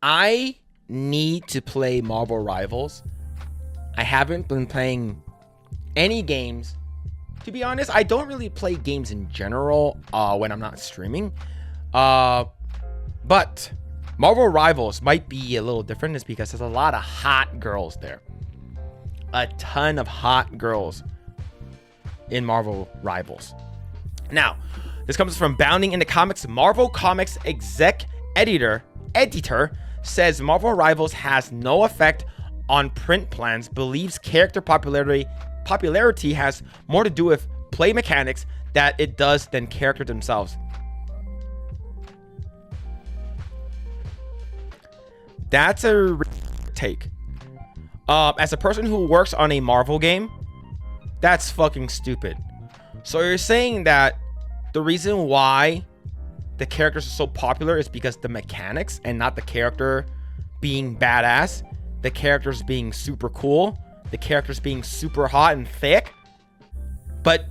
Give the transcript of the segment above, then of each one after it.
I need to play Marvel Rivals. I haven't been playing any games. To be honest, I don't really play games in general when I'm not streaming. But Marvel Rivals might be a little different is because there's a lot of hot girls there. A ton of hot girls in Marvel Rivals. Now, this comes from Bounding into Comics. Marvel Comics editor says Marvel Rivals has no effect on print plans, believes character popularity has more to do with play mechanics that it does than characters themselves. That's a take. As a person who works on a Marvel game, that's fucking stupid. So you're saying that the reason why the characters are so popular is because the mechanics and not the character being badass, the characters being super cool, the characters being super hot and thick, but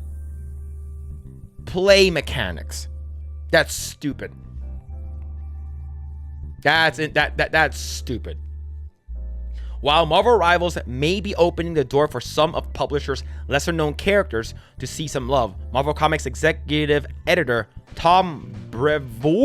play mechanics. That's stupid. That's stupid. While Marvel Rivals may be opening the door for some of publishers' lesser-known characters to see some love, Marvel Comics executive editor Tom Bevrot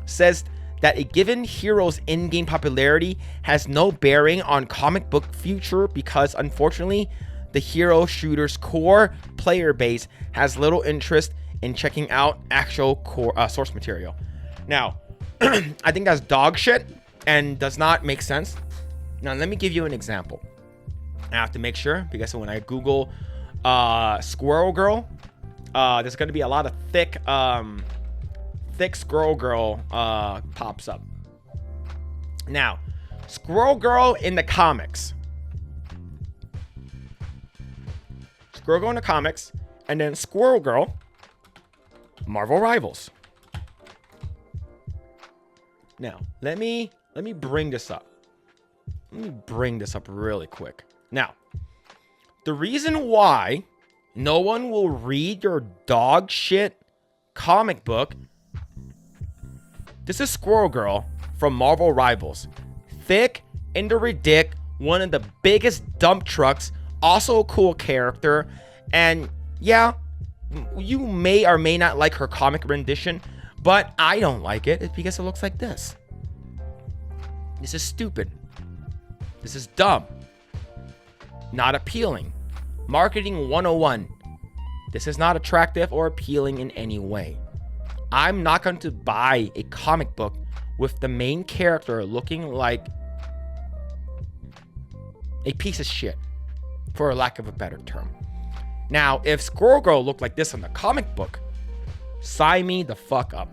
says that a given hero's in-game popularity has no bearing on comic book future because, unfortunately, the hero shooter's core player base has little interest in checking out actual core source material. Now, I think that's dog shit and does not make sense. Now, let me give you an example. I have to make sure because when I Google Squirrel Girl, there's going to be a lot of thick Squirrel Girl pops up. Now, Squirrel Girl in the comics. Squirrel Girl in the comics, and then Squirrel Girl, Marvel Rivals. Now, let me bring this up. Let me bring this up really quick. Now, the reason why no one will read your dog shit comic book. This is Squirrel Girl from Marvel Rivals. Thick, dick, one of the biggest dump trucks, also a cool character. And yeah, you may or may not like her comic rendition, but I don't like it. It's because it looks like this. This is stupid. This is dumb. Not appealing. Marketing 101. This is not attractive or appealing in any way. I'm not going to buy a comic book with the main character looking like a piece of shit, for a lack of a better term. Now, if Squirrel Girl looked like this in the comic book, sign me the fuck up.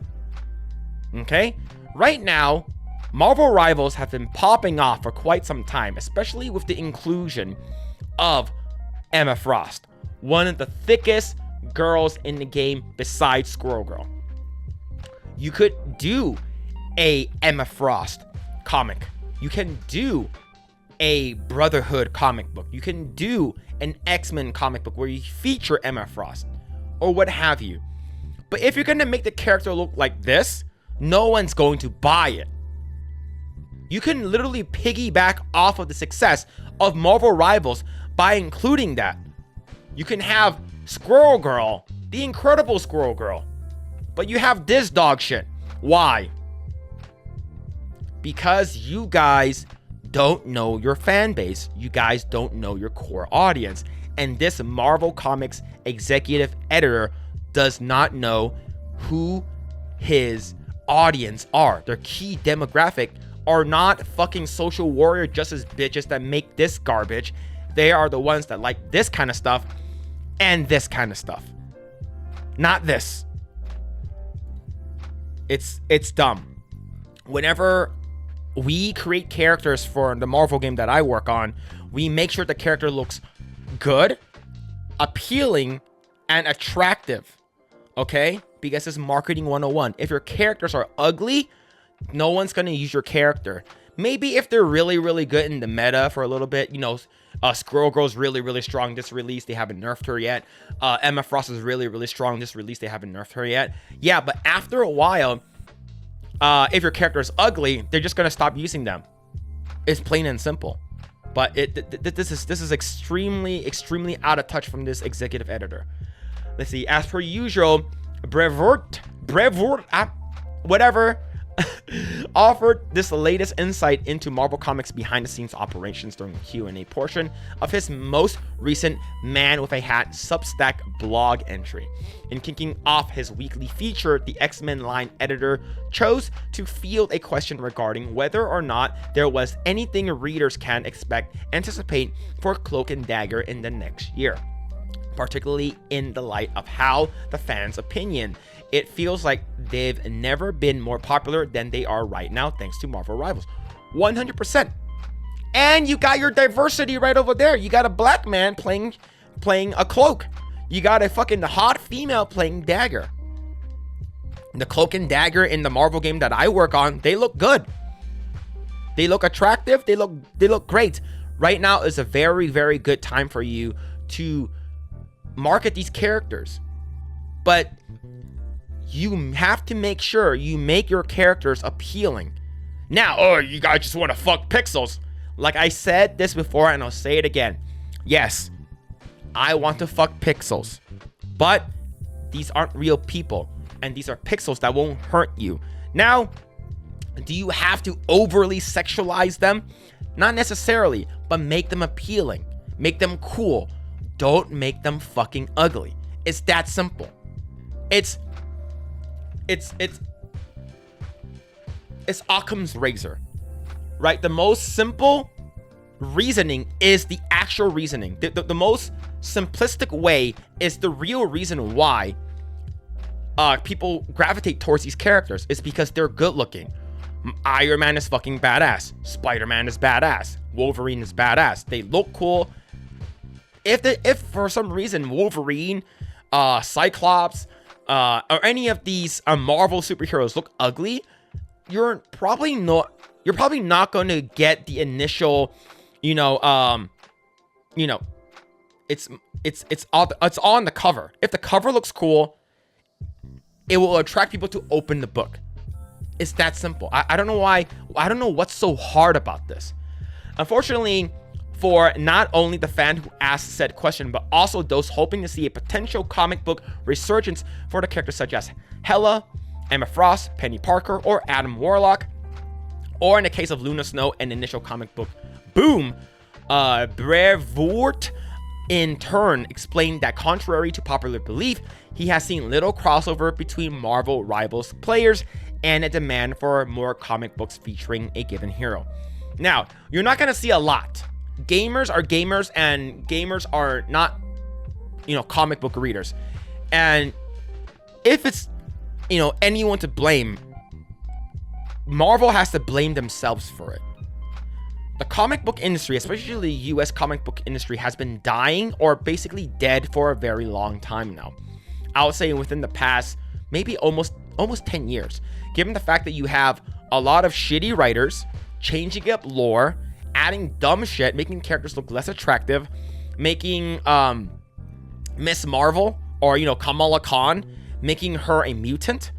Okay? Right now, Marvel Rivals have been popping off for quite some time, especially with the inclusion of Emma Frost, one of the thickest girls in the game besides Squirrel Girl. You could do a Emma Frost comic. You can do a Brotherhood comic book. You can do an X-Men comic book where you feature Emma Frost or what have you. But if you're going to make the character look like this, no one's going to buy it. You can literally piggyback off of the success of Marvel Rivals by including that. You can have Squirrel Girl, the Incredible Squirrel Girl, but you have this dog shit. Why? Because you guys don't know your fan base. You guys don't know your core audience. And this Marvel Comics executive editor does not know who his audience are. Their key demographic are not fucking social warrior justice bitches that make this garbage. They are the ones that like this kind of stuff and this kind of stuff. Not this. It's dumb. Whenever we create characters for the Marvel game that I work on, we make sure the character looks good, appealing, and attractive. Okay? Because it's marketing 101. If your characters are ugly, no one's going to use your character. Maybe if they're really, really good in the meta for a little bit, Squirrel Girl's really, really strong this release. They haven't nerfed her yet. Emma Frost is really, really strong this release. They haven't nerfed her yet. Yeah, but after a while, if your character is ugly, they're just going to stop using them. It's plain and simple. But this is extremely, extremely out of touch from this executive editor. Let's see. As per usual, Brevoort, whatever, offered this latest insight into Marvel Comics behind-the-scenes operations during the Q&A portion of his most recent Man with a Hat Substack blog entry. In kicking off his weekly feature, the X-Men line editor chose to field a question regarding whether or not there was anything readers can anticipate for Cloak and Dagger in the next year, particularly in the light of how the fans' opinion. It feels like they've never been more popular than they are right now, thanks to Marvel Rivals. 100%. And you got your diversity right over there. You got a black man playing a Cloak. You got a fucking hot female playing Dagger. The Cloak and Dagger in the Marvel game that I work on, they look good. They look attractive. They look great. Right now is a very, very good time for you to market these characters. But you have to make sure you make your characters appealing. Now, oh, you guys just want to fuck pixels. Like I said this before, and I'll say it again. Yes, I want to fuck pixels. But these aren't real people. And these are pixels that won't hurt you. Now, do you have to overly sexualize them? Not necessarily, but make them appealing. Make them cool. Don't make them fucking ugly. It's that simple. It's Occam's razor, right? The most simple reasoning is the actual reasoning. The most simplistic way is the real reason why people gravitate towards these characters. Is because they're good looking. Iron Man is fucking badass. Spider-Man is badass. Wolverine is badass. They look cool. If for some reason Wolverine, Cyclops, or any of these Marvel superheroes look ugly, you're probably not going to get the initial, it's on the cover. If the cover looks cool, it will attract people to open the book. It's that simple. I don't know why. I don't know what's so hard about this. Unfortunately, for not only the fan who asked said question, but also those hoping to see a potential comic book resurgence for the characters such as Hela, Emma Frost, Penny Parker, or Adam Warlock, or in the case of Luna Snow, an initial comic book boom. Brevoort in turn explained that contrary to popular belief, he has seen little crossover between Marvel Rivals players and a demand for more comic books featuring a given hero. Now, you're not going to see a lot. Gamers are gamers, and gamers are not, comic book readers. And if it's, anyone to blame, Marvel has to blame themselves for it. The comic book industry, especially the US comic book industry, has been dying or basically dead for a very long time now. I would say within the past, maybe almost 10 years. Given the fact that you have a lot of shitty writers changing up lore, adding dumb shit, making characters look less attractive, making Miss Marvel or Kamala Khan, making her a mutant.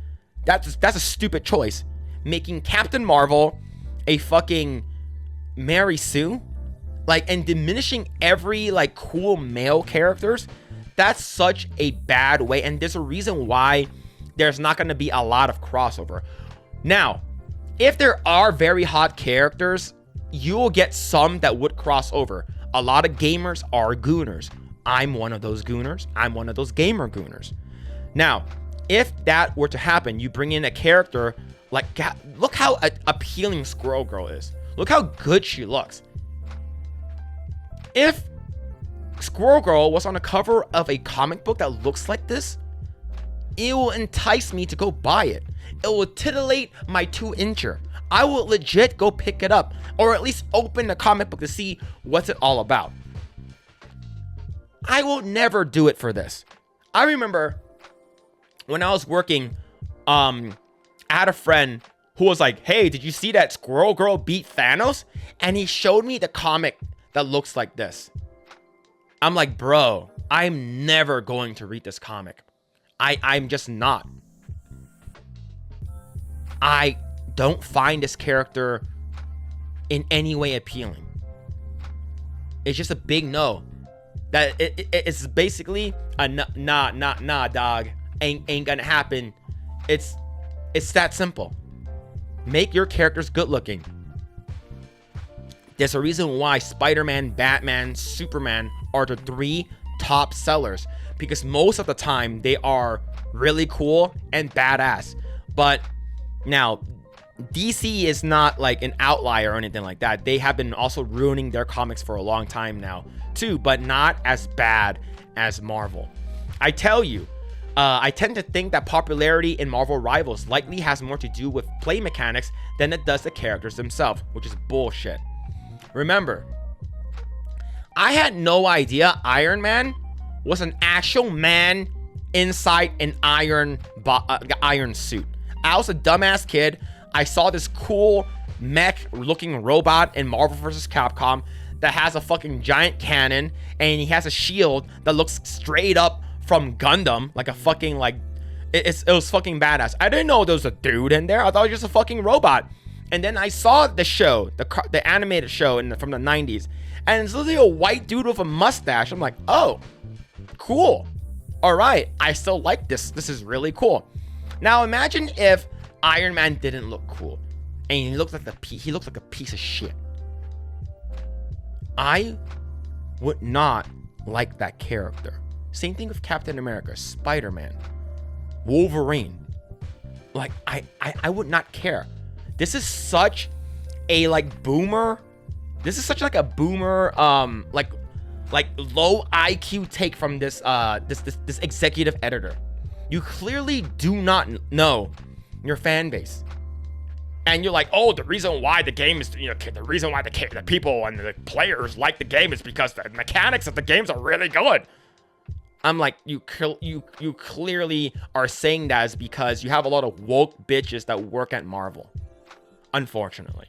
That's a stupid choice. Making Captain Marvel a fucking Mary Sue, and diminishing every cool male characters. That's such a bad way, and there's a reason why there's not going to be a lot of crossover. Now, if there are very hot characters, you'll get some that would cross over. A lot of gamers are gooners. I'm one of those gooners. I'm one of those gamer gooners. Now, if that were to happen, you bring in a character look how appealing Squirrel Girl is. Look how good she looks. If Squirrel Girl was on the cover of a comic book that looks like this, it will entice me to go buy it. It will titillate my 2-incher. I will legit go pick it up, or at least open the comic book to see what's it all about. I will never do it for this. I remember when I was working, I had a friend who was like, "Hey, did you see that Squirrel Girl beat Thanos?" And he showed me the comic that looks like this. I'm like, bro, I'm never going to read this comic. I'm just not. I don't find this character in any way appealing. It's just a big no. That it's basically a nah, dog. Ain't gonna happen. It's that simple. Make your characters good looking. There's a reason why Spider-Man, Batman, Superman are the 3 top sellers, because most of the time they are really cool and badass. But now DC is not like an outlier or anything like that. They have been also ruining their comics for a long time now too, but not as bad as Marvel. I tell you, I tend to think that popularity in Marvel Rivals likely has more to do with play mechanics than it does the characters themselves, which is bullshit. Remember, I had no idea Iron Man was an actual man inside an iron suit. I was a dumbass kid. I saw this cool mech looking robot in Marvel vs. Capcom that has a fucking giant cannon, and he has a shield that looks straight up from Gundam, like a fucking like it was fucking badass. I didn't know there was a dude in there. I thought it was just a fucking robot. And then I saw the show, the animated show from the 90s, and it's literally a white dude with a mustache. I'm like, oh, cool. All right, I still like this. This is really cool. Now imagine if Iron Man didn't look cool, and he looked like a piece of shit. I would not like that character. Same thing with Captain America, Spider-Man, Wolverine. Like I would not care. This is such a like boomer. This is such like a boomer like low IQ take from this this executive editor. You clearly do not know your fan base. And you're like, oh, the reason why the game is, the reason why the people and the players like the game is because the mechanics of the games are really good. I'm like, you clearly are saying that is because you have a lot of woke bitches that work at Marvel. Unfortunately.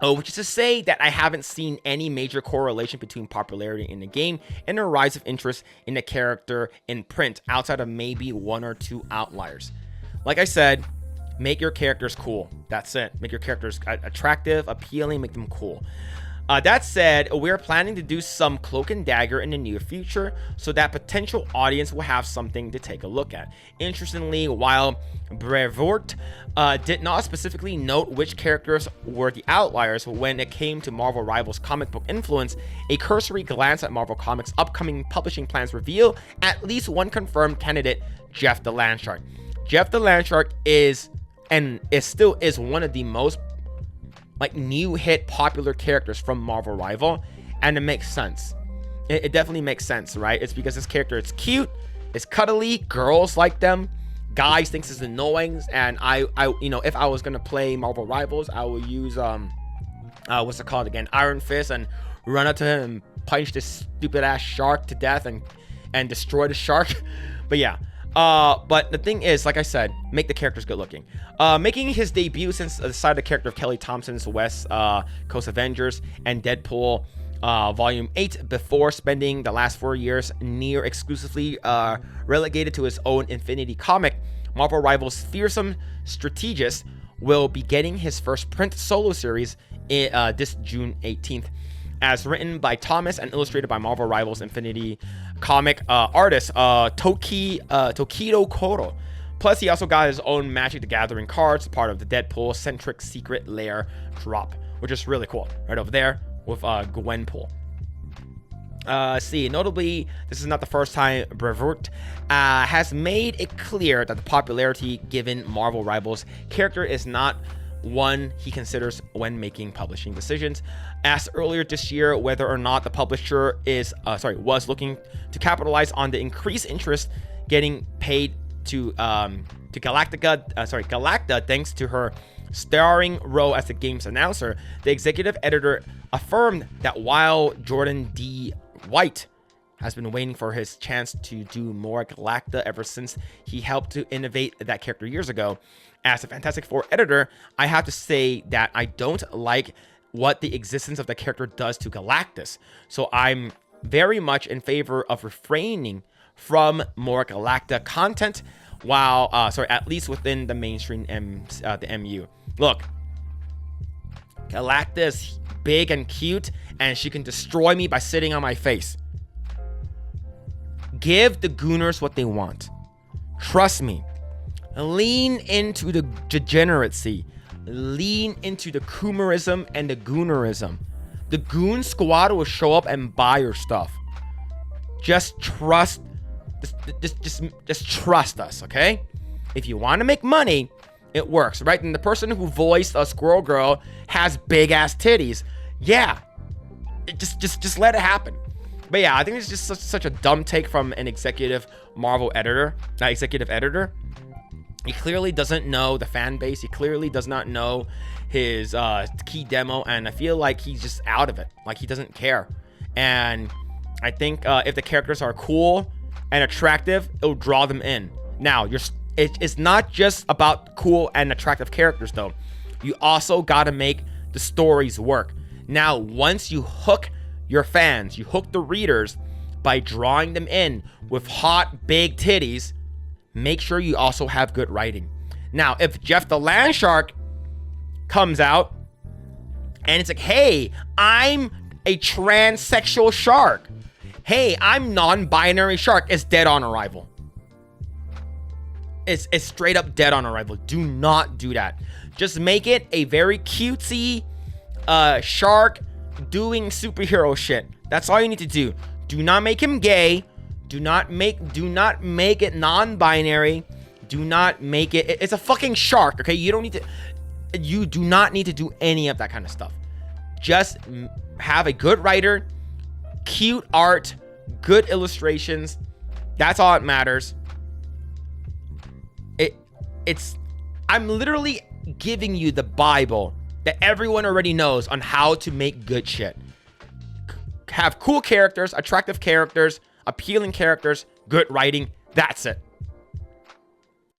Oh, which is to say that I haven't seen any major correlation between popularity in the game and a rise of interest in the character in print outside of maybe 1 or 2 outliers. Like I said, make your characters cool. That's it. Make your characters attractive, appealing, make them cool. That said, we're planning to do some Cloak and Dagger in the near future so that potential audience will have something to take a look at. Interestingly, while Brevoort did not specifically note which characters were the outliers when it came to Marvel Rivals comic book influence, a cursory glance at Marvel Comics' upcoming publishing plans reveal at least one confirmed candidate, Jeff the Landshark. Jeff the Landshark still is one of the most new hit popular characters from Marvel Rival, and it makes sense. It definitely makes sense, right? It's because this character is cute, it's cuddly, girls like them, guys thinks it's annoying, and I if I was gonna play Marvel Rivals, I would use what's it called again, Iron Fist, and run up to him and punch this stupid ass shark to death and destroy the shark. But yeah. But the thing is, like I said, make the characters good looking. Making his debut since the side of the character of Kelly Thompson's West Coast Avengers and Deadpool Volume 8 before spending the last 4 years near exclusively relegated to his own Infinity comic, Marvel Rivals' fearsome strategist will be getting his first print solo series this June 18th. As written by Thomas and illustrated by Marvel Rivals Infinity comic artist Tokido Koro. Plus, he also got his own Magic the Gathering cards, part of the Deadpool-centric Secret Lair drop, which is really cool. Right over there with Gwenpool. Notably, this is not the first time Brevoort has made it clear that the popularity given Marvel Rivals character is not one he considers when making publishing decisions. Asked earlier this year whether or not the publisher was looking to capitalize on the increased interest getting paid to Galacta thanks to her starring role as the game's announcer, the executive editor affirmed that while Jordan D. White has been waiting for his chance to do more Galacta ever since he helped to innovate that character years ago, as a Fantastic Four editor, I have to say that I don't like what the existence of the character does to Galactus. So I'm very much in favor of refraining from more Galacta content, while at least within the mainstream the MU. Look, Galacta is big and cute, and she can destroy me by sitting on my face. Give the Gooners what they want. Trust me. Lean into the degeneracy. Lean into the Coomerism and the Goonerism. The Goon Squad will show up and buy your stuff. Just trust. Just trust us, okay? If you want to make money, it works, right? And the person who voiced a Squirrel Girl has big ass titties. Yeah, just let it happen. But yeah, I think it's just such a dumb take from an executive editor. He clearly doesn't know the fan base. He clearly does not know his key demo, and I feel like he's just out of it. Like, he doesn't care. And I think if the characters are cool and attractive, it'll draw them in. Now, it's not just about cool and attractive characters, though. You also got to make the stories work. Now, once you hook your fans, you hook the readers by drawing them in with hot, big titties, make sure you also have good writing. Now, if Jeff the Land Shark comes out and it's like, hey, I'm a transsexual shark. Hey, I'm non-binary shark. It's dead on arrival. It's straight up dead on arrival. Do not do that. Just make it a very cutesy shark doing superhero shit. That's all you need to do. Do not make him gay. Do not make it non-binary. Do not make it. It's a fucking shark, okay? You do not need to do any of that kind of stuff. Just have a good writer, cute art, good illustrations. That's all that matters. I'm literally giving you the Bible that everyone already knows on how to make good shit. Have cool characters, attractive characters, appealing characters, good writing. That's it.